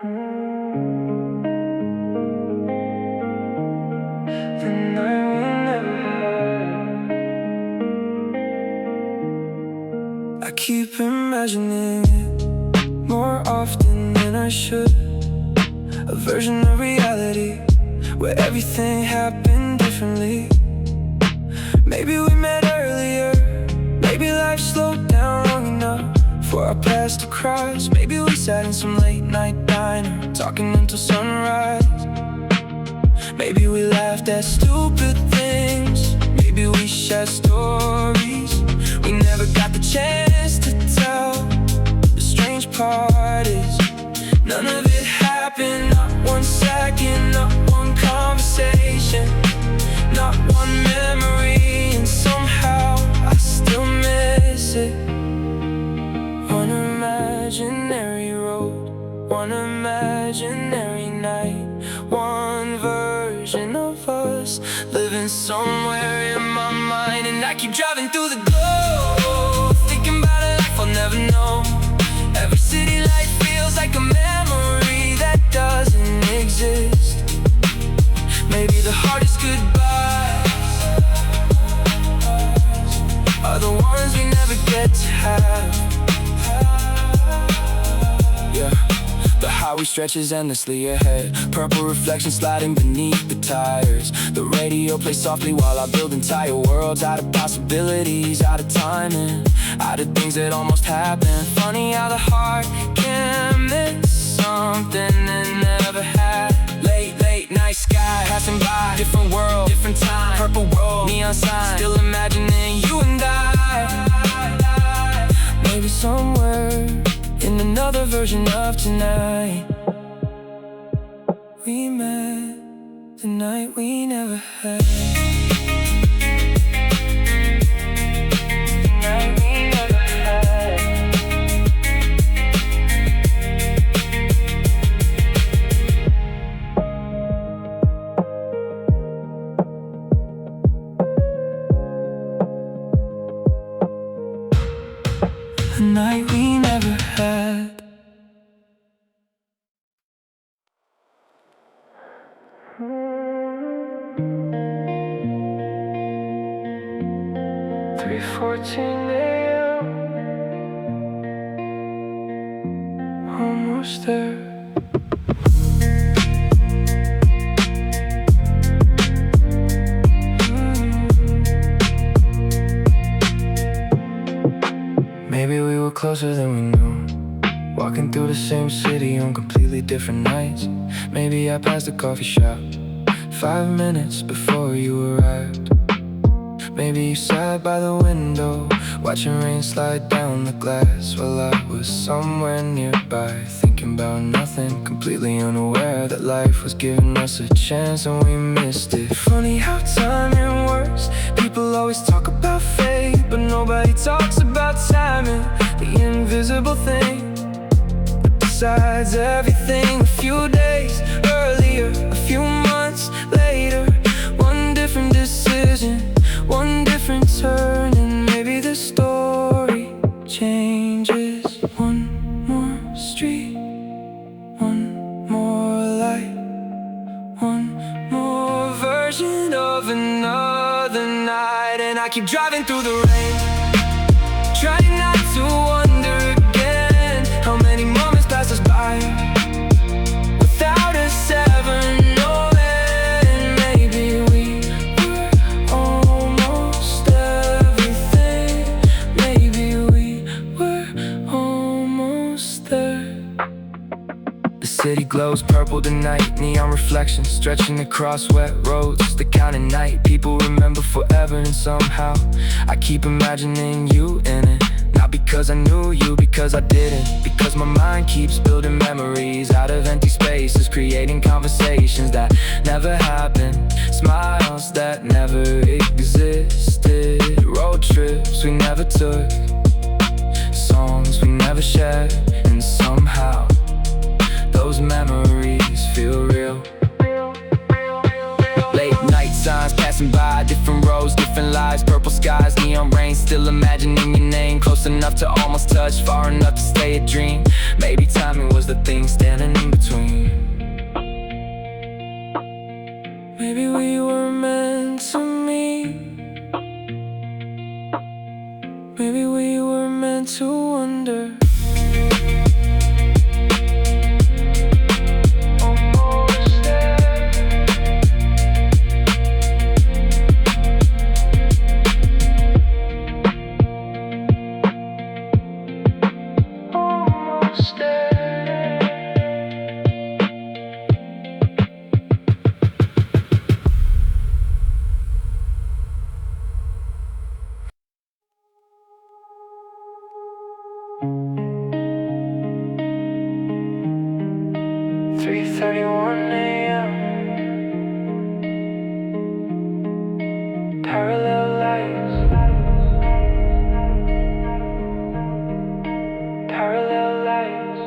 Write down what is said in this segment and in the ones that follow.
The night we never had. I keep imagining it more often than I should. A version of reality where everything happened differently. Maybe we met earlier, maybe life slowed down long enough for our paths to cross. Maybe we sat in some late night diner talking until sunrise. Maybe we laughed at stupid things, maybe we shared stories we never got the chance to tell. The strange part is none of it happened. Not one second, not one conversation, not one memory, and somehow I still miss it. One imaginary road, one imaginary night, one version of us living somewhere in my mind. And I keep driving through the glow, thinking about a life I'll never know. Every city light feels like a memory that doesn't exist. Maybe the hardest goodbyes are the ones we never get to have. Yeah, the highway stretches endlessly ahead, purple reflections sliding beneath the tires. The radio plays softly while I build entire worlds out of possibilities, out of timing, out of things that almost happened. Funny how the heart can miss something it never had. Late night sky passing by, different world, different time, purple road, neon sign, still imagining you and I. Maybe somewhere in another version of tonight, we met the night we never had. The night we never had. The night we never had. 3:14 a.m. Almost there. Maybe we were closer than we knew, walking through the same city on completely different nights. Maybe I passed a coffee shop 5 minutes before you arrived. Maybe you sat by the window, watching rain slide down the glass, while I was somewhere nearby, thinking about nothing, completely unaware that life was giving us a chance and we missed it. Funny how timing works. People always talk about fate, but nobody talks about timing, the invisible thing that decides everything. A few days earlier, a few months later, one different decision, one different turn, and maybe the story changes. One more street, one more light, one more version of another night. And I keep driving through the rain, trying not to wonder again how many moments pass us by without us ever knowing. Maybe we were almost everything, maybe we were almost there. The city glows purple tonight, neon reflections stretching across wet roads. The kind of night people remember forever, and somehow I keep imagining you in it. Not because I knew you, because I didn't. Because my mind keeps building memories out of empty spaces, creating conversations that never happened, smiles that never existed, road trips we never took, songs we never shared, and somehow those memories feel real. Late night signs passing by, different roads, different lives, purple skies, neon rain, still imagining your name, close enough to almost touch, far enough to stay a dream. Maybe timing was the thing standing in between. 3:31 a.m. Parallel lights. Parallel lights.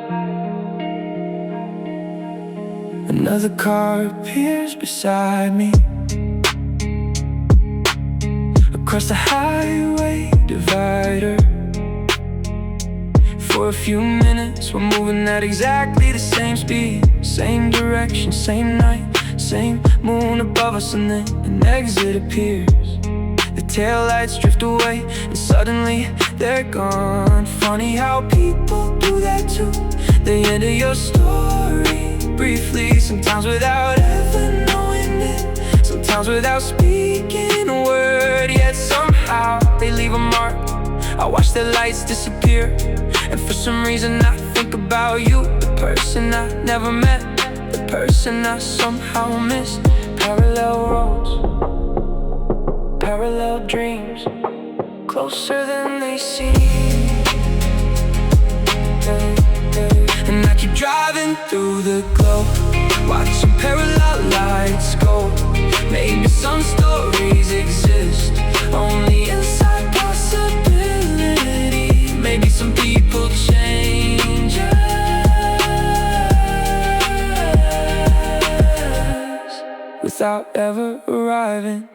Another car appears beside me. Across the highway divider. For a few minutes we're moving at exactly the same speed, same direction, same night, same moon above us, and then an exit appears. The taillights drift away and suddenly they're gone. Funny how people do that too. They enter your story briefly, sometimes without ever knowing it, sometimes without speaking a word. Yet somehow they leave a mark. I watch the lights disappear, and for some reason I think about you, the person I never met, the person I somehow missed. Parallel roads, parallel dreams, closer than they seem. And I keep driving through the glow, watching parallel lights go. Maybe some stories exist only inside possibility. Maybe some people change us without ever arriving.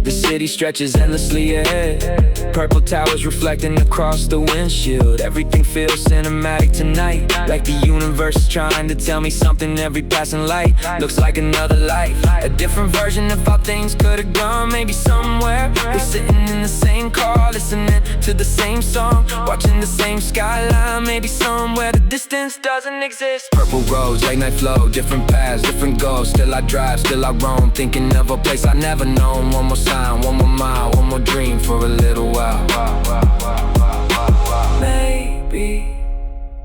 The city stretches endlessly ahead, purple towers reflecting across the windshield. Everything feels cinematic tonight, like the universe is trying to tell me something. Every passing light looks like another life, a different version of how things could have gone. Maybe somewhere we're sitting in the same car, listening to the same song, watching the same skyline. Maybe somewhere the distance doesn't exist. Purple roads, late night flow, different paths, different goals. Still I drive, still I roam, thinking of a place I never known. One more sign, one more mile, one more dream for a little while. Maybe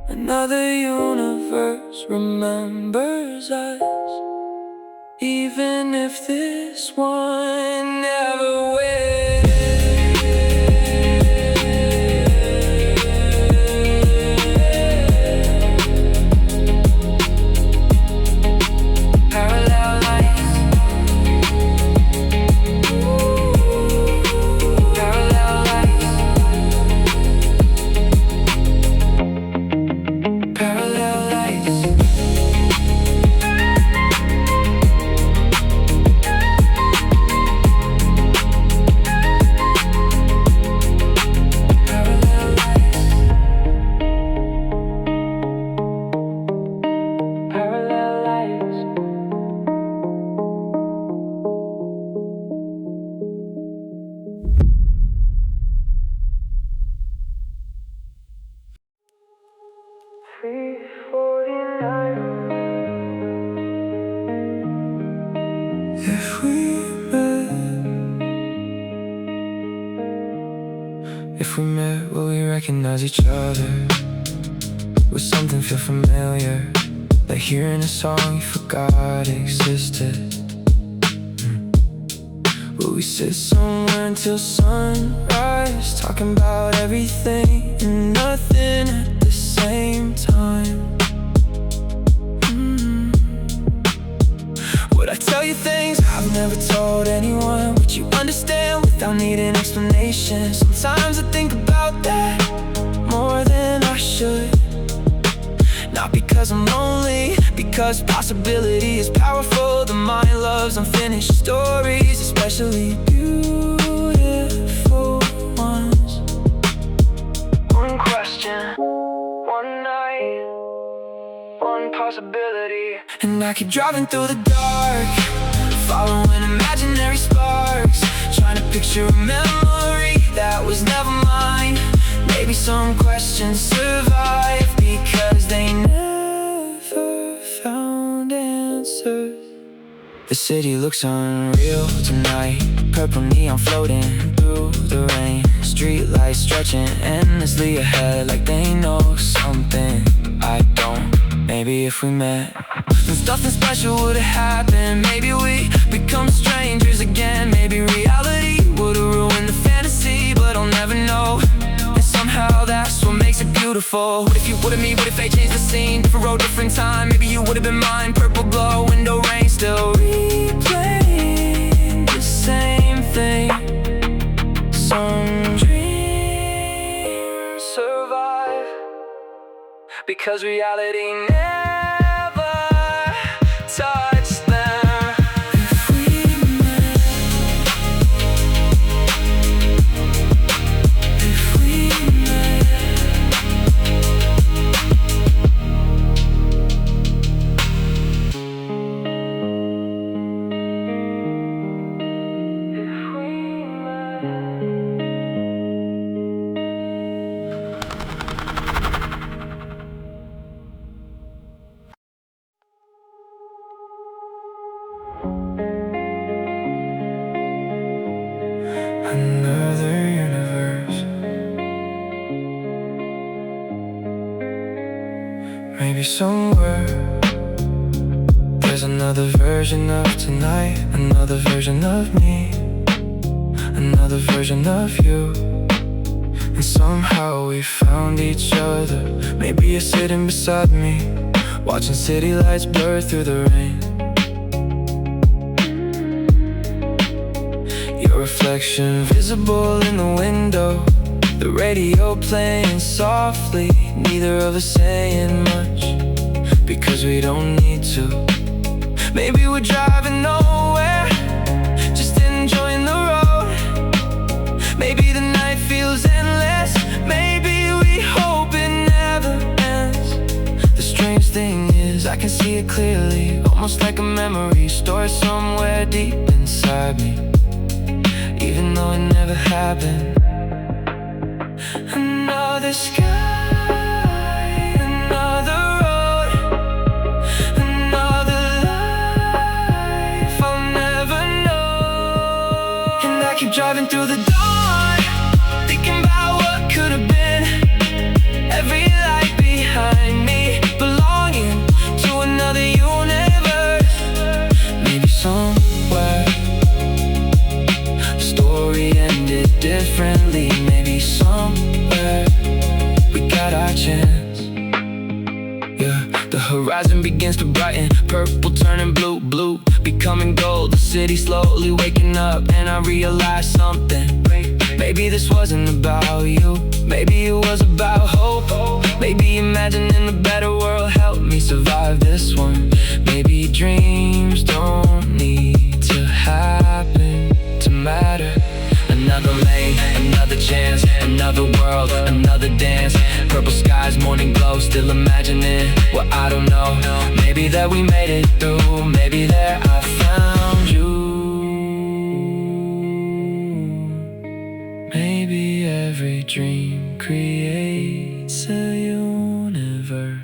another universe remembers us, even if this one never will. If we met, will we recognize each other? Would something feel familiar, like hearing a song you forgot existed? Will we sit somewhere until sunrise, talking about everything and nothing at the same time? Would I tell you things I've never told anyone? Would you understand without needing explanation? Sometimes I think about that more than I should. Not because I'm lonely, because possibility is powerful. The mind loves unfinished stories, especially beautiful ones. One question, one night, one possibility. And I keep driving through the dark, following imaginary sparks, trying to picture a memory that was never mine. Maybe some questions survive because they never found answers. The city looks unreal tonight, purple neon floating through the rain. Streetlights stretching endlessly ahead, like they know something I don't. Maybe if we met, then something special would've happened. Maybe we become strangers again. Maybe reality would've ruined the fantasy, but I'll never know. And somehow that's what makes it beautiful. beautiful. What if you would've me, what if they changed the scene? Different road, different time, maybe you would've been mine. Purple glow, window rain, still replaying the same thing. Some dreams survive because reality never touched them. If we met, if we met. Another universe. Maybe somewhere there's another version of tonight, another version of me, another version of you. And somehow we found each other. Maybe you're sitting beside me, watching city lights blur through the rain. Reflection visible in the window, the radio playing softly. Neither of us saying much because we don't need to. Maybe we're driving nowhere, just enjoying the road. Maybe the night feels endless, maybe we hope it never ends. The strange thing is I can see it clearly, almost like a memory stored somewhere deep inside me, even though it never happened. Another sky, another road, another life I'll never know. And I keep driving through the dawn, thinking about what could have been. Every light behind me, belonging to another universe. Maybe somewhere story ended differently. Maybe somewhere we got our chance. Yeah, the horizon begins to brighten, purple turning blue, blue becoming gold. The city slowly waking up, and I realized something. Maybe this wasn't about you, maybe it was about hope. Maybe imagining a better world helped me survive this one. Maybe dreams don't need to happen to matter. Another lane, another chance, another world, another dance. Purple skies, morning glow, still imagining what I don't know. Maybe that we made it through, maybe there I found you. Maybe every dream creates a universe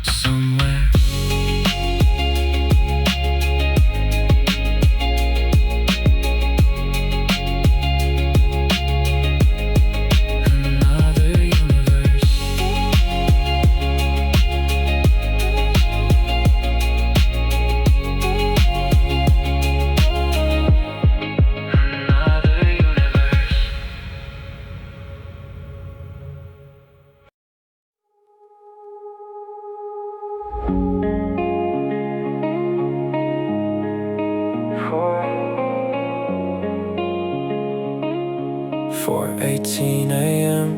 somewhere. For 18 a.m.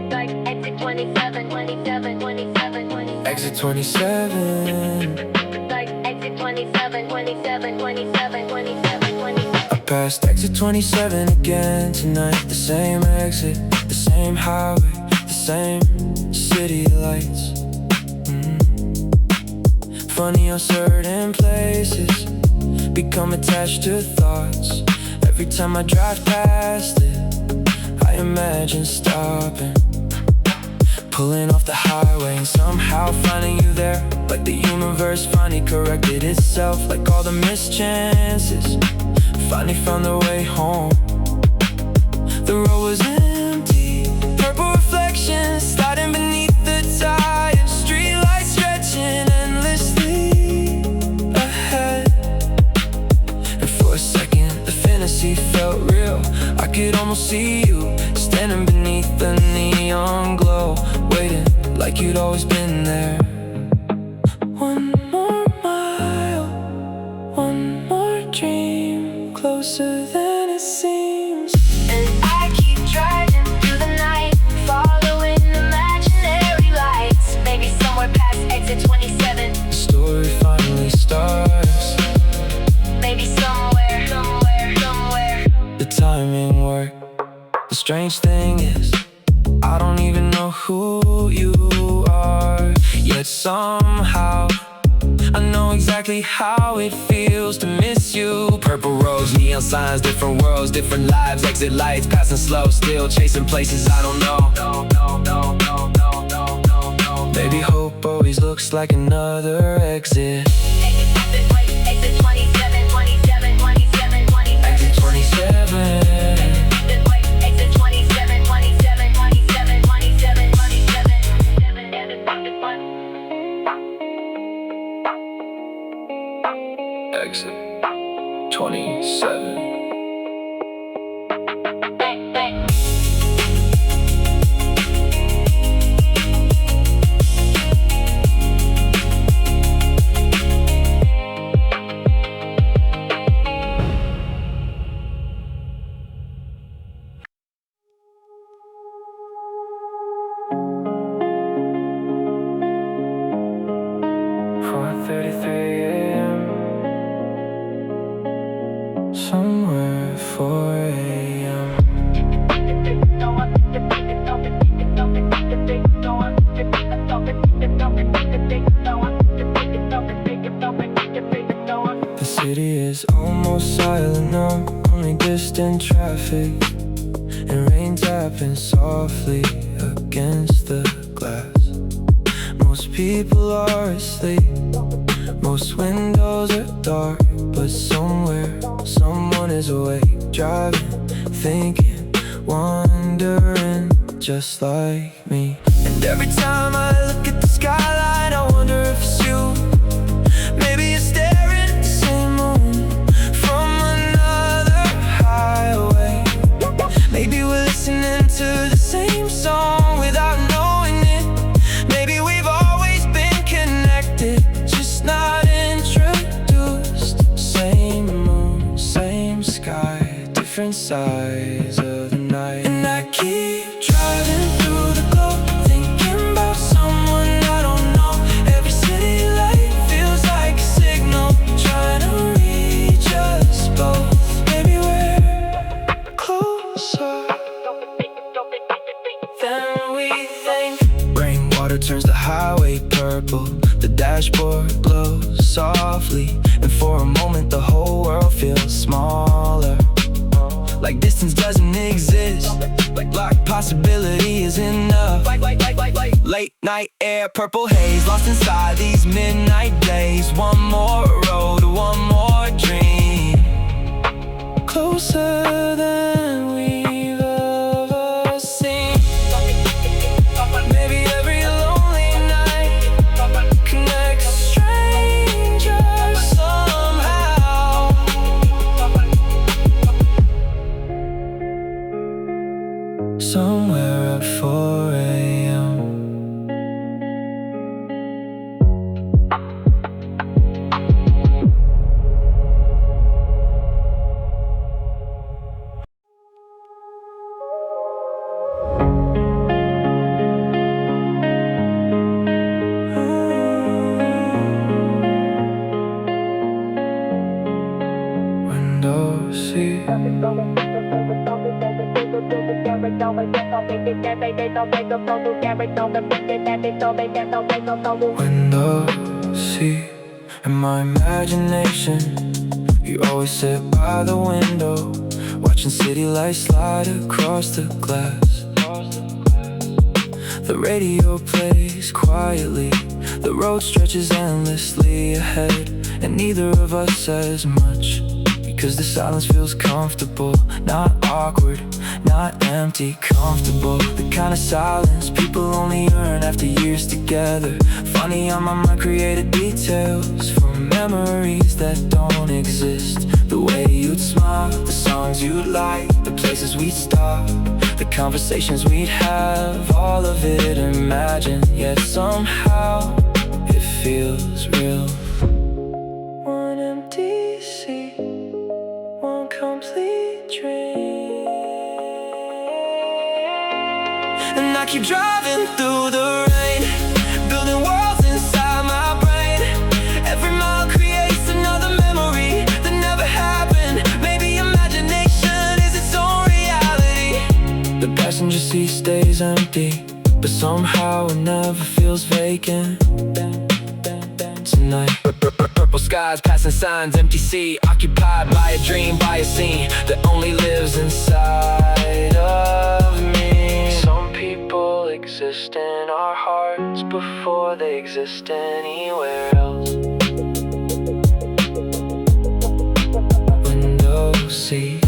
Like exit 27, 27, 27, 27. Exit 27. Like exit 27, 27, 27, 27, 27. I passed exit 27 again tonight. The same exit, the same highway, the same city lights. Funny how certain places become attached to thoughts. Every time I drive past it, I imagine stopping, pulling off the highway and somehow finding you there. Like the universe finally corrected itself, like all the missed chances finally found their way home. The road was empty, purple reflections sliding beneath the tires, streetlights stretching endlessly ahead. And for a second the fantasy felt real, I could almost see you standing standing beneath the neon glow, waiting like you'd always been there. One more mile, one more dream, closer than it seems. And I keep driving through the night, following imaginary lights. Maybe somewhere past exit 27. The story finally starts. Maybe somewhere. The timing worked. The strange thing is, I don't even know who you are, yet somehow I know exactly how it feels to miss you. Purple roads, neon signs, different worlds, different lives, exit lights, passing slow, still chasing places I don't know. Maybe hope always looks like another exit. Exit 27, 27, 27, 27. Exit 27. Exit 27, 27, 27, 27, 27. Exit 27. Somewhere at 4 a.m. The city is almost silent now, only distant traffic and rain tapping softly against the glass. Most people are asleep, most windows are dark, but somewhere, someone is awake, driving, thinking, wondering, just like me. And every time I look at the skyline, I wonder if it's you. Maybe you're staring at the same moon from another highway. Maybe we're listening to the same song without knowing it. Maybe we've always been connected, just not introduced. Same moon, same sky, different sides of the night. And I keep driving through the glow, thinking about someone I don't know. Every city light feels like a signal, trying to reach us both. Maybe we're closer than we think. Rainwater turns the highway purple, the dashboard glows softly, and for a moment the whole world feels smaller, like distance doesn't exist, like possibility is enough. Late night air, purple haze, lost inside these midnight days. One more road, one more dream, closer than we've ever seen. Maybe every lonely night connects strangers somehow. Somewhere at 4 a.m. Window seat. Window seat. In my imagination, you always sit by the window, watching city lights slide across the glass. The radio plays quietly, the road stretches endlessly ahead, and neither of us says much, because the silence feels comfortable, not awkward, not empty, comfortable. The kind of silence people only earn after years together. Funny how my mind created details from memories that don't exist. The way you'd smile, the songs you'd like, the places we'd stop, the conversations we'd have, all of it imagined, yet somehow it feels real. One empty seat, one complete dream, and I keep driving through the rain, building worlds inside my brain. Every mile creates another memory that never happened. Maybe imagination is its own reality. The passenger seat stays empty, but somehow it never feels vacant. Tonight, purple skies, passing signs, empty seat, occupied by a dream, by a scene that only lives inside of me. Some people exist in our hearts before they exist anywhere else. Window seat,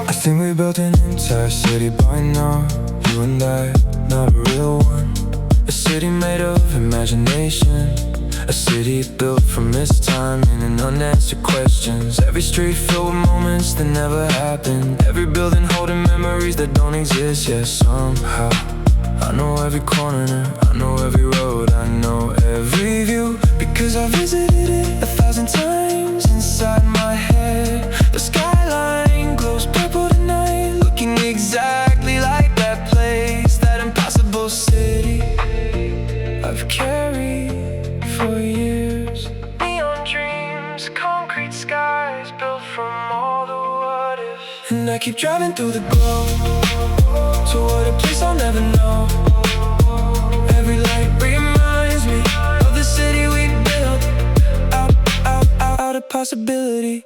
I think we built an entire city by now, you and I, not a real one. A city made of imagination, a city built from mistiming and unanswered questions. Every street filled with moments that never happened, every building holding memories that don't exist yet somehow. I know every corner, I know every road, I know every view, because I visited it 1,000 times inside my head. The skyline glows purple tonight, looking exactly like that place, that impossible city I've carried for years. Neon dreams, concrete skies built from all the what ifs. And I keep driving through the glow toward a place I'll never know. Every light reminds me of the city we built, out of possibility.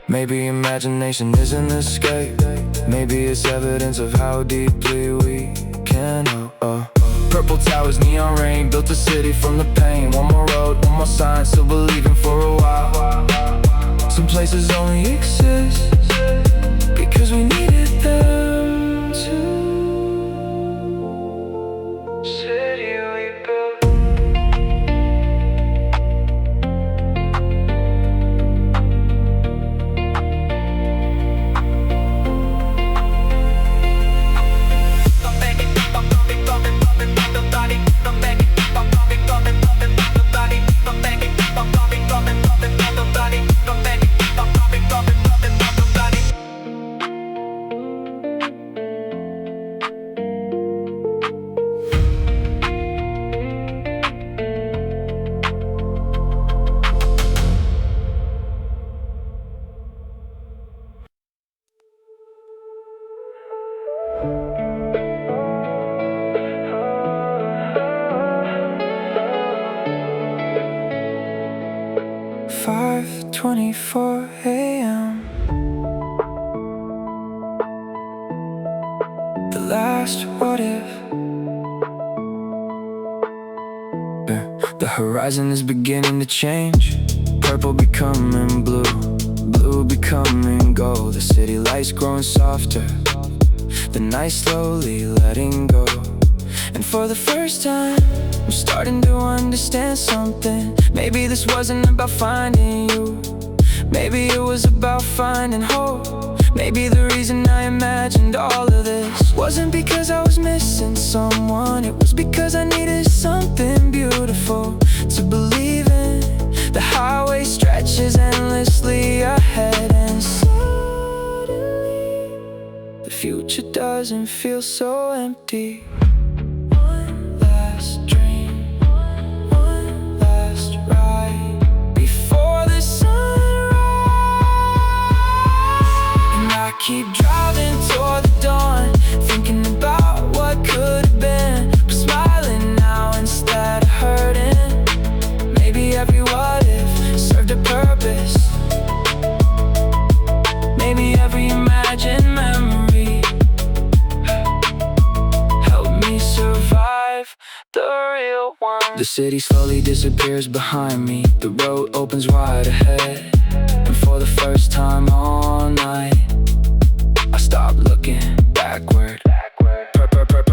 Maybe imagination is an escape, maybe it's evidence of how deeply we can know. Purple towers, neon rain, built a city from the pain. One more road, one more sign, still believing for a while. Some places only exist because we needed them to. City we built. "5:24 a.m. The last what if. The horizon is beginning to change. Purple becoming blue, blue becoming gold. The city lights growing softer, the night slowly letting go. And for the first time, I'm starting to understand something. Maybe this wasn't about finding you, maybe it was about finding hope. Maybe the reason I imagined all of this wasn't because I was missing someone, it was because I needed something beautiful to believe in. The highway stretches endlessly ahead, and suddenly the future doesn't feel so empty. One last dream, one last ride before the sunrise. And I keep driving toward the dawn, thinking about what could have been, but smiling now instead of hurting. Maybe every what if served a purpose. Maybe every imagined memory helped me survive the real one. The city slowly disappears behind me. The road opens wide ahead, and for the first time all night I stop looking backward.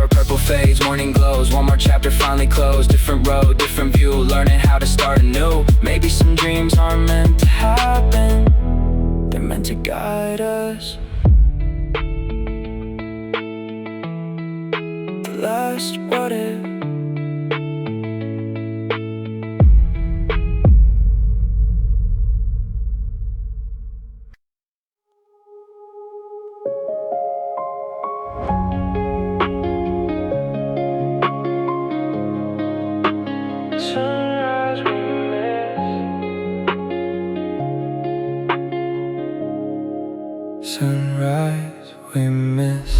Purple fades, morning glows. One more chapter finally closed. Different road, different view. Learning how to start anew. Maybe some dreams aren't meant to happen, they're meant to guide us. The last what if. Sunrise we miss. Sunrise we miss.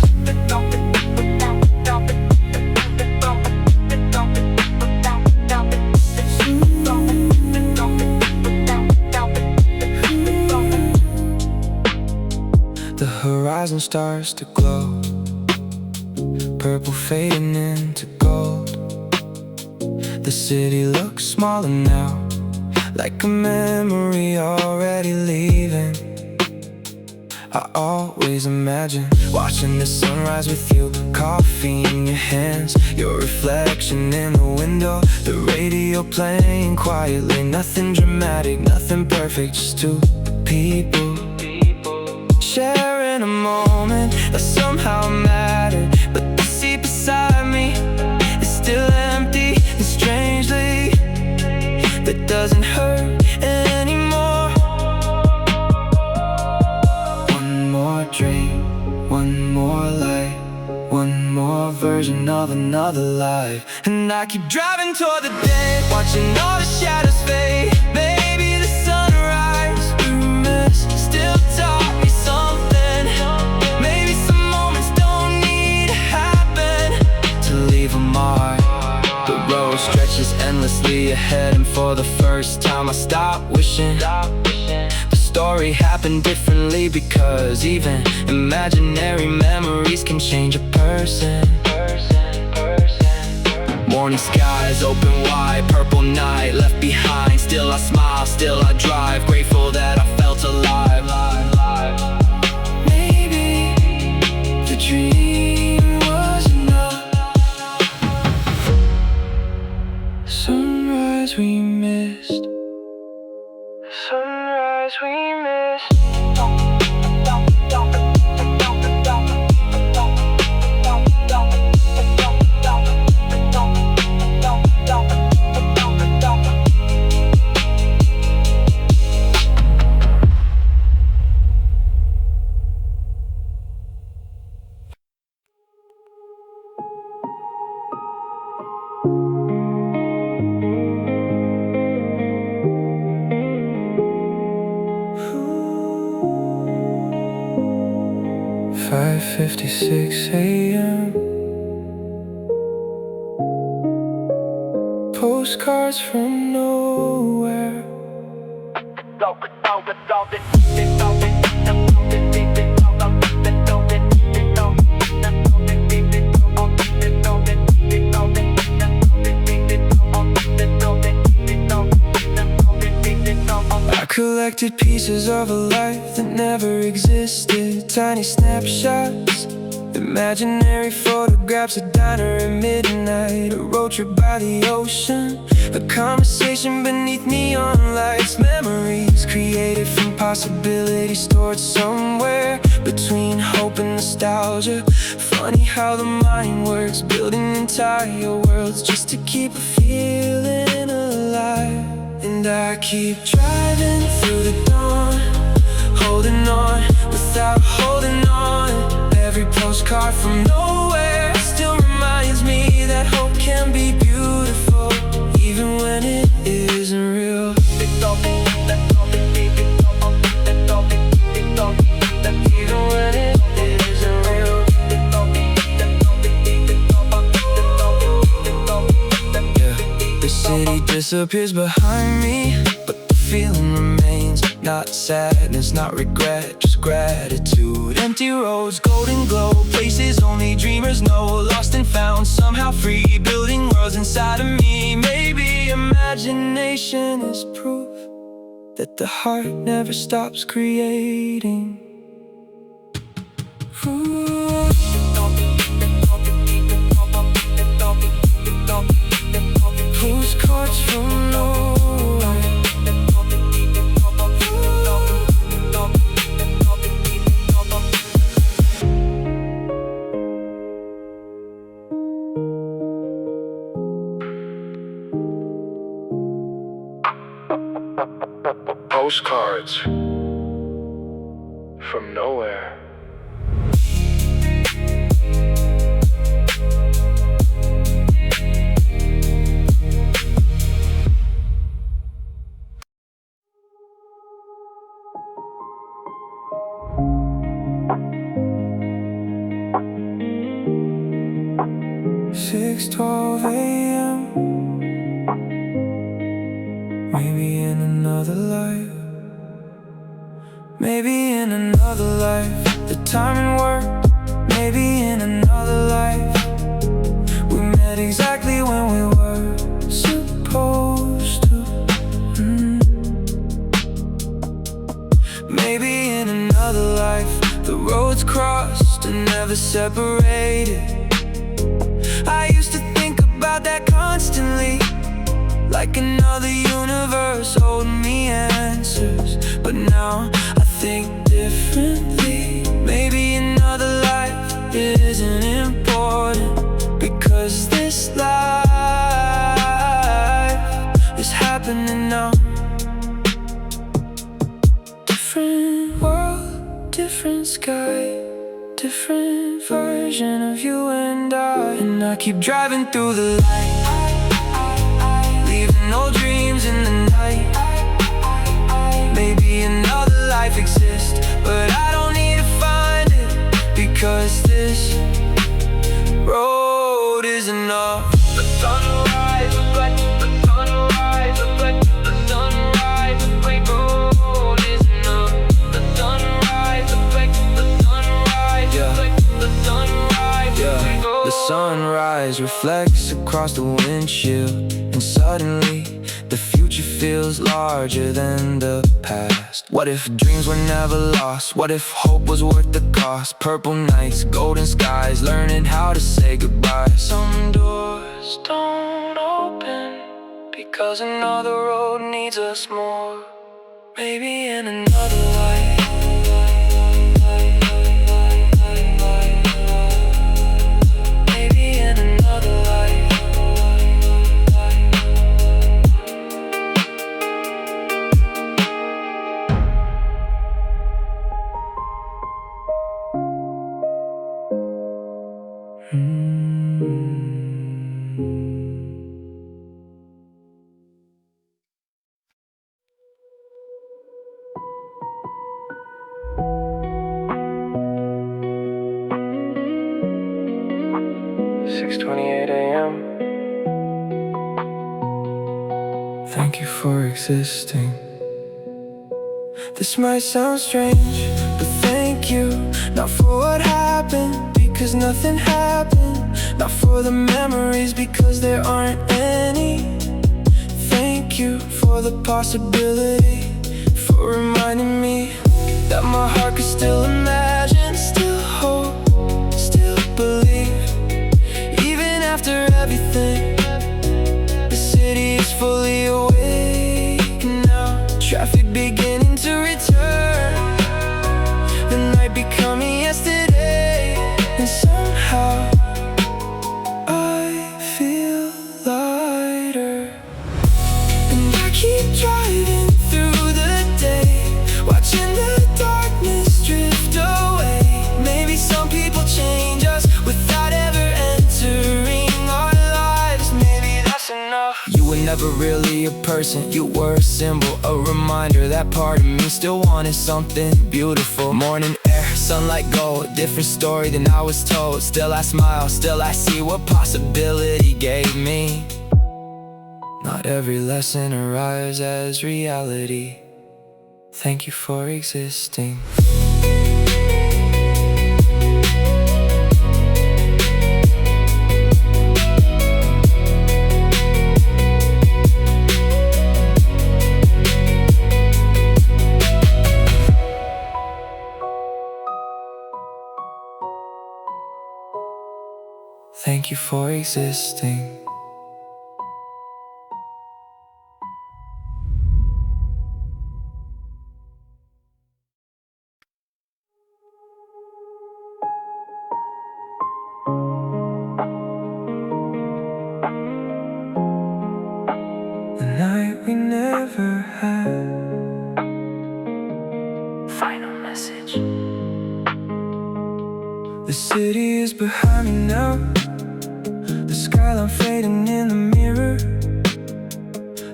The horizon starts to glow, purple fading into gold. The city looks smaller now, like a memory already leaving. I always imagine watching the sunrise with you, coffee in your hands, your reflection in the window, the radio playing quietly. Nothing dramatic, nothing perfect, just two people sharing a moment that somehow mattered. But the seat beside me is still empty, and strangely that doesn't hurt anymore. One more dream, one more light, one more version of another life. And I keep driving toward the dead, watching all the shadows fade. Maybe the sunrise we miss still taught me something. Maybe some moments don't need to happen to leave a mark. The road stretches endlessly ahead, and for the first time I stop wishing the story happened differently, because even imaginary memories can change a person. Morning skies open wide, purple night left behind. Still I smile, still I drive, grateful that I felt alive. Maybe the dream was enough. Sunrise we missed. Sunrise we missed. Five 56 a.m. Postcards from nowhere. I collected pieces of a life that never existed. Tiny snapshots, imaginary photographs, a diner at midnight, a road trip by the ocean, a conversation beneath neon lights. Memories created from possibilities stored somewhere between hope and nostalgia. Funny how the mind works, building entire worlds just to keep a feeling alive. And I keep driving through the dawn, holding on without holding on. Every postcard from nowhere still reminds me that hope can be beautiful, even when it isn't real. Even when it isn't real. Yeah, the city disappears behind me, but the feeling remains. Not sadness, not regret, just gratitude. Empty roads, golden glow, places only dreamers know. Lost and found, somehow free, building worlds inside of me. Maybe imagination is proof that the heart never stops creating. Postcards from nowhere. Postcards from nowhere. Six 12 a.m. Maybe in another life. Maybe in another life the timing worked. Maybe in another life we met exactly when we were supposed to. Maybe in another life the roads crossed and never separated. I used to think about that constantly, like another universe holding me answers. But now I think differently. Maybe another life isn't important, because this life is happening now. Different world, different sky, different version of you and I. And I keep driving through the light, leaving no dreams in the night. Maybe another life exists, but I don't need to find it, because this road is enough. The sunrise reflects, the sunrise reflects, the sunrise reflects. Road is enough. The sunrise reflects, the sunrise reflects, the sunrise reflects. The sunrise reflects across the windshield, and suddenly the future feels larger than the past. What if dreams were never lost? What if hope was worth the cost? Purple nights, golden skies, learning how to say goodbye. Some doors don't open because another road needs us more. Maybe in another life. Maybe in another life. "6:28 a.m. Thank you for existing. This might sound strange, but thank you. Not for what happened, because nothing happened. Not for the memories, because there aren't any. Thank you for the possibility, for reminding me that my heart could still imagine, still hope, still believe. Even after everything, the city is fully awake now. Traffic beginning to return, the night becoming yesterday. And somehow I feel lighter. And I keep be a person, you were a symbol, a reminder that part of me still wanted something beautiful. Morning air, sunlight gold, different story than I was told. Still I smile, still I see what possibility gave me. Not every lesson arrives as reality. Thank you for existing. Thank you for existing. The night we never had. Final message. The city is behind me now. The skyline fading in the mirror.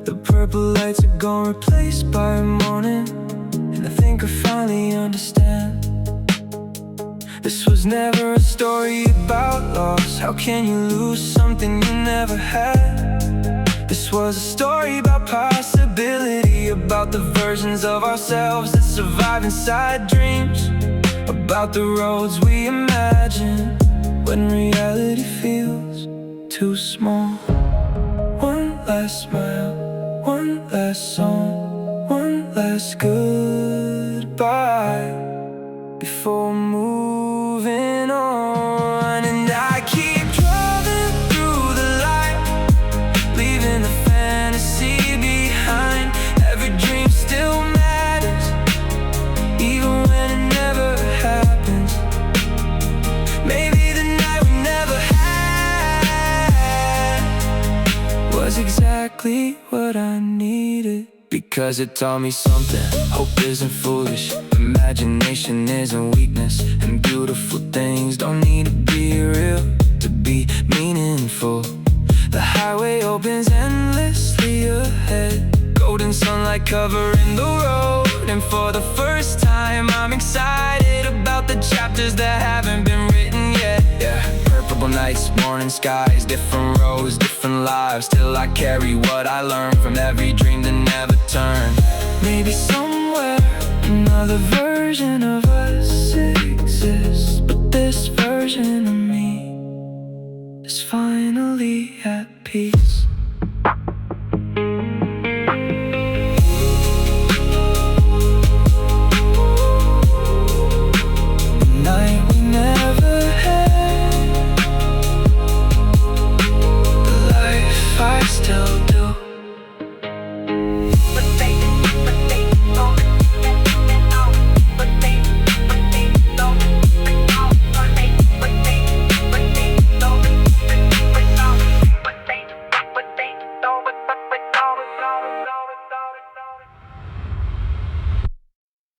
The purple lights are gone, replaced by morning. And I think I finally understand. This was never a story about loss. How can you lose something you never had? This was a story about possibility, about the versions of ourselves that survive inside dreams, about the roads we imagine when reality feels too small. One last smile, one last song, one last goodbye before moving on. And I keep driving through the light, leaving the fantasy behind. Every dream still matters, even when it never happens. Maybe the night we never had was exactly what I needed, because it taught me something. Hope isn't foolish, imagination isn't weakness, and beautiful things don't need to be real to be meaningful. The highway opens endlessly ahead, golden sunlight covering the road, and for the first time I'm excited about the chapters that haven't been written yet. Yeah, purple nights, morning skies, different roads, different lives. Still I carry what I learned from every dream that never turned. Maybe somewhere another version of us exists, but this version of